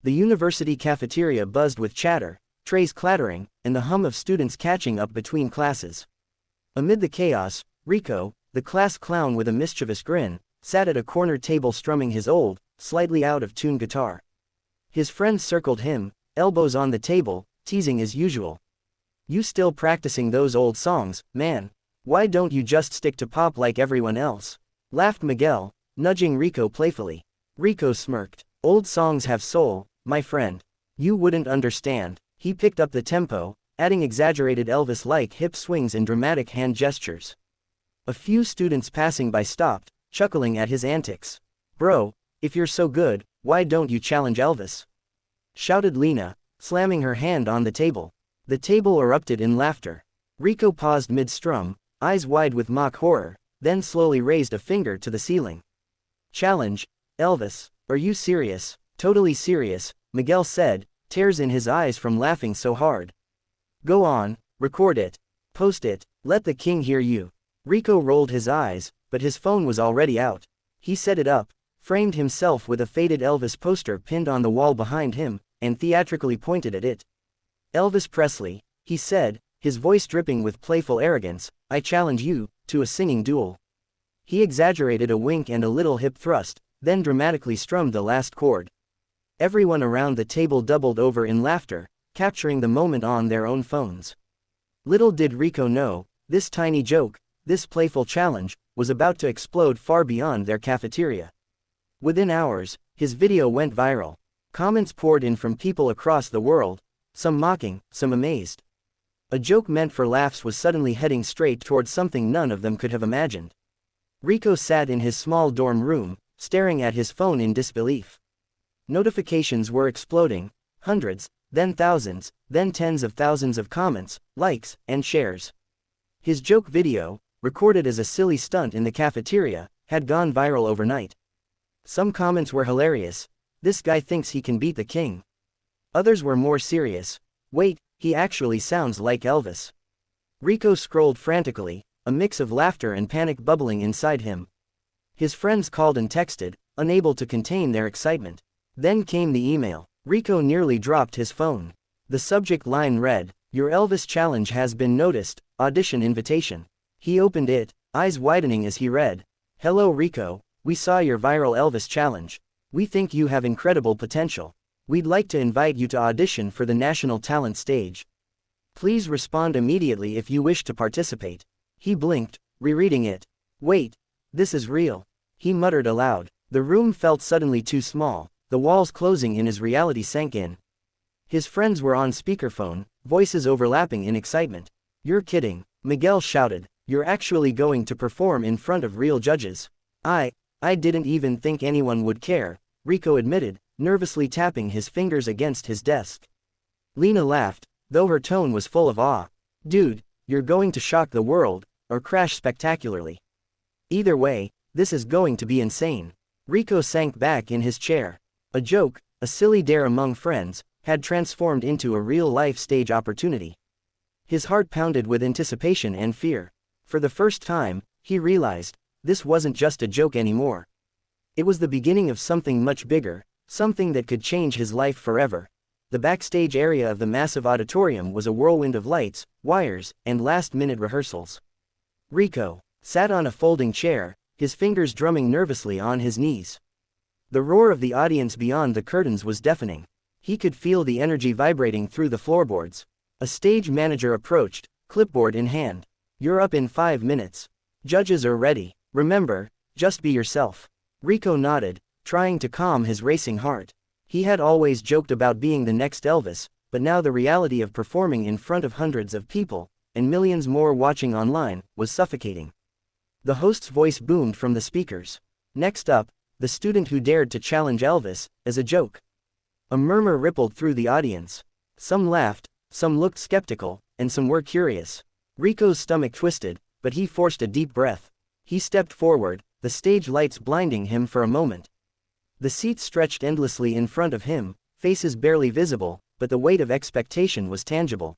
The university cafeteria buzzed with chatter, trays clattering, and the hum of students catching up between classes. Amid the chaos, Rico, the class clown with a mischievous grin, sat at a corner table strumming his old, slightly out-of-tune guitar. His friends circled him, elbows on the table, teasing as usual. "You still practicing those old songs, man? Why don't you just stick to pop like everyone else?" laughed Miguel, nudging Rico playfully. Rico smirked. "Old songs have soul, my friend. You wouldn't understand." He picked up the tempo, adding exaggerated Elvis-like hip swings and dramatic hand gestures. A few students passing by stopped, chuckling at his antics. "Bro, if you're so good, why don't you challenge Elvis?" shouted Lena, slamming her hand on the table. The table erupted in laughter. Rico paused mid-strum, eyes wide with mock horror, then slowly raised a finger to the ceiling. "Challenge, Elvis? Are you serious?" "Totally serious," Miguel said, tears in his eyes from laughing so hard. "Go on, record it. Post it, let the king hear you." Rico rolled his eyes, but his phone was already out. He set it up, framed himself with a faded Elvis poster pinned on the wall behind him, and theatrically pointed at it. "Elvis Presley," he said, his voice dripping with playful arrogance, "I challenge you to a singing duel." He exaggerated a wink and a little hip thrust, then dramatically strummed the last chord. Everyone around the table doubled over in laughter, capturing the moment on their own phones. Little did Rico know, this tiny joke, this playful challenge, was about to explode far beyond their cafeteria. Within hours, his video went viral. Comments poured in from people across the world, some mocking, some amazed. A joke meant for laughs was suddenly heading straight towards something none of them could have imagined. Rico sat in his small dorm room, staring at his phone in disbelief. Notifications were exploding, hundreds, then thousands, then tens of thousands of comments, likes, and shares. His joke video, recorded as a silly stunt in the cafeteria, had gone viral overnight. Some comments were hilarious. "This guy thinks he can beat the king." Others were more serious. "Wait, he actually sounds like Elvis." Rico scrolled frantically, a mix of laughter and panic bubbling inside him. His friends called and texted, unable to contain their excitement. Then came the email. Rico nearly dropped his phone. The subject line read, "Your Elvis challenge has been noticed, audition invitation." He opened it, eyes widening as he read, "Hello Rico, we saw your viral Elvis challenge. We think you have incredible potential. We'd like to invite you to audition for the national talent stage. Please respond immediately if you wish to participate." He blinked, rereading it. "Wait, this is real," he muttered aloud. The room felt suddenly too small, the walls closing in as reality sank in. His friends were on speakerphone, voices overlapping in excitement. "You're kidding," Miguel shouted. "You're actually going to perform in front of real judges." I didn't even think anyone would care," Rico admitted, nervously tapping his fingers against his desk. Lena laughed, though her tone was full of awe. "Dude, you're going to shock the world, or crash spectacularly. Either way, this is going to be insane." Rico sank back in his chair. A joke, a silly dare among friends, had transformed into a real-life stage opportunity. His heart pounded with anticipation and fear. For the first time, he realized, this wasn't just a joke anymore. It was the beginning of something much bigger, something that could change his life forever. The backstage area of the massive auditorium was a whirlwind of lights, wires, and last-minute rehearsals. Rico sat on a folding chair, his fingers drumming nervously on his knees. The roar of the audience beyond the curtains was deafening. He could feel the energy vibrating through the floorboards. A stage manager approached, clipboard in hand. "You're up in 5 minutes. Judges are ready. Remember, just be yourself." Rico nodded, trying to calm his racing heart. He had always joked about being the next Elvis, but now the reality of performing in front of hundreds of people, and millions more watching online, was suffocating. The host's voice boomed from the speakers. "Next up, the student who dared to challenge Elvis, as a joke." A murmur rippled through the audience. Some laughed, some looked skeptical, and some were curious. Rico's stomach twisted, but he forced a deep breath. He stepped forward, the stage lights blinding him for a moment. The seats stretched endlessly in front of him, faces barely visible, but the weight of expectation was tangible.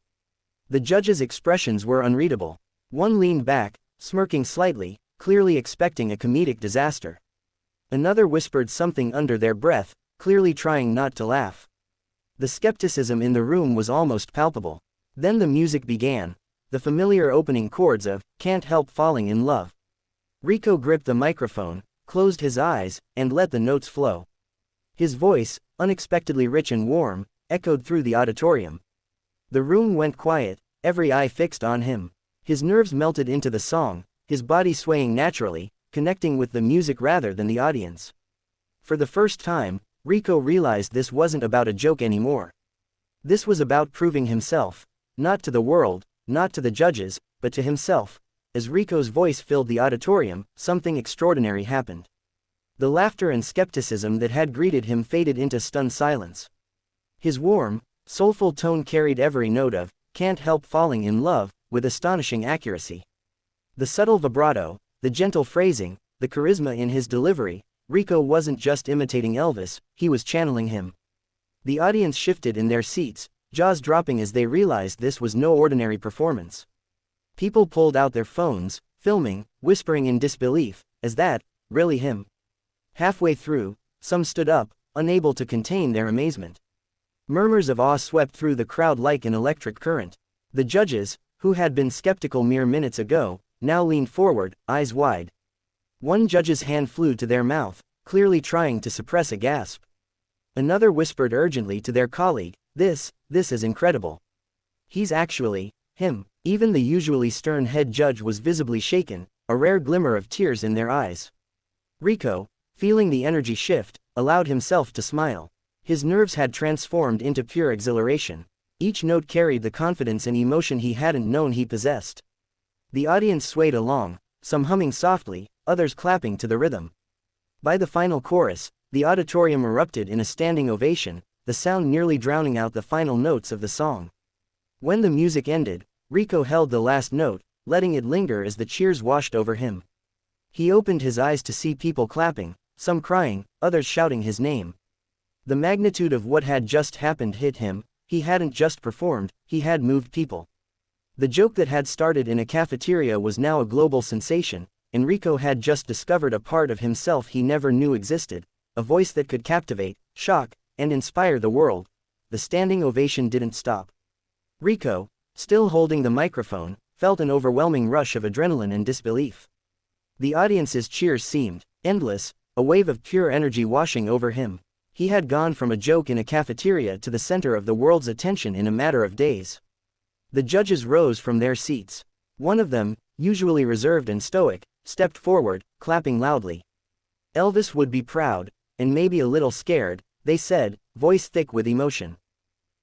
The judges' expressions were unreadable. One leaned back, smirking slightly, clearly expecting a comedic disaster. Another whispered something under their breath, clearly trying not to laugh. The skepticism in the room was almost palpable. Then the music began. The familiar opening chords of "Can't Help Falling in Love." Rico gripped the microphone, closed his eyes, and let the notes flow. His voice, unexpectedly rich and warm, echoed through the auditorium. The room went quiet, every eye fixed on him. His nerves melted into the song, his body swaying naturally, connecting with the music rather than the audience. For the first time, Rico realized this wasn't about a joke anymore. This was about proving himself, not to the world, not to the judges, but to himself. As Rico's voice filled the auditorium, something extraordinary happened. The laughter and skepticism that had greeted him faded into stunned silence. His warm, soulful tone carried every note of "Can't Help Falling in Love" with astonishing accuracy. The subtle vibrato, the gentle phrasing, the charisma in his delivery, Rico wasn't just imitating Elvis, he was channeling him. The audience shifted in their seats, jaws dropping as they realized this was no ordinary performance. People pulled out their phones, filming, whispering in disbelief, "Is that really him?" Halfway through, some stood up, unable to contain their amazement. Murmurs of awe swept through the crowd like an electric current. The judges, who had been skeptical mere minutes ago, now leaned forward, eyes wide. One judge's hand flew to their mouth, clearly trying to suppress a gasp. Another whispered urgently to their colleague, This is incredible. He's actually him." Even the usually stern head judge was visibly shaken, a rare glimmer of tears in their eyes. Rico, feeling the energy shift, allowed himself to smile. His nerves had transformed into pure exhilaration. Each note carried the confidence and emotion he hadn't known he possessed. The audience swayed along, some humming softly, others clapping to the rhythm. By the final chorus, the auditorium erupted in a standing ovation, the sound nearly drowning out the final notes of the song. When the music ended, Rico held the last note, letting it linger as the cheers washed over him. He opened his eyes to see people clapping, some crying, others shouting his name. The magnitude of what had just happened hit him. He hadn't just performed, he had moved people. The joke that had started in a cafeteria was now a global sensation, and Rico had just discovered a part of himself he never knew existed, a voice that could captivate, shock, and inspire the world. The standing ovation didn't stop. Rico, still holding the microphone, felt an overwhelming rush of adrenaline and disbelief. The audience's cheers seemed endless, a wave of pure energy washing over him. He had gone from a joke in a cafeteria to the center of the world's attention in a matter of days. The judges rose from their seats. One of them, usually reserved and stoic, stepped forward, clapping loudly. Elvis would be proud, and maybe a little scared, they said, voice thick with emotion.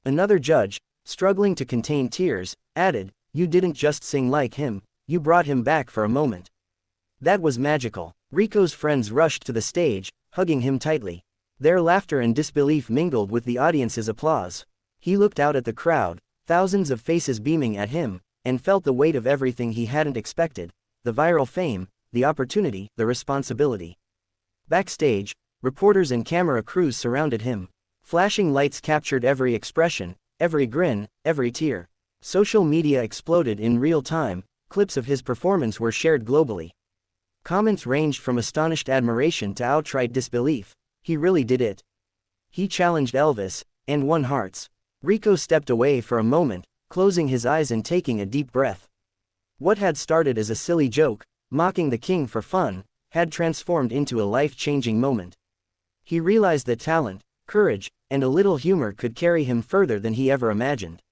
Another judge, struggling to contain tears, added, "You didn't just sing like him, you brought him back for a moment." That was magical. Rico's friends rushed to the stage, hugging him tightly. Their laughter and disbelief mingled with the audience's applause. He looked out at the crowd, thousands of faces beaming at him, and felt the weight of everything he hadn't expected: the viral fame, the opportunity, the responsibility. Backstage, reporters and camera crews surrounded him. Flashing lights captured every expression, every grin, every tear. Social media exploded in real time, clips of his performance were shared globally. Comments ranged from astonished admiration to outright disbelief. He really did it. He challenged Elvis, and won hearts. Rico stepped away for a moment, closing his eyes and taking a deep breath. What had started as a silly joke, mocking the king for fun, had transformed into a life-changing moment. He realized that talent, courage, and a little humor could carry him further than he ever imagined.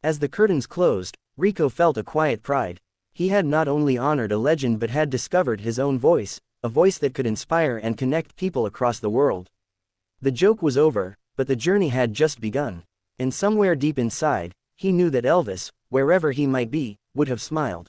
As the curtains closed, Rico felt a quiet pride. He had not only honored a legend but had discovered his own voice, a voice that could inspire and connect people across the world. The joke was over, but the journey had just begun. And somewhere deep inside, he knew that Elvis, wherever he might be, would have smiled.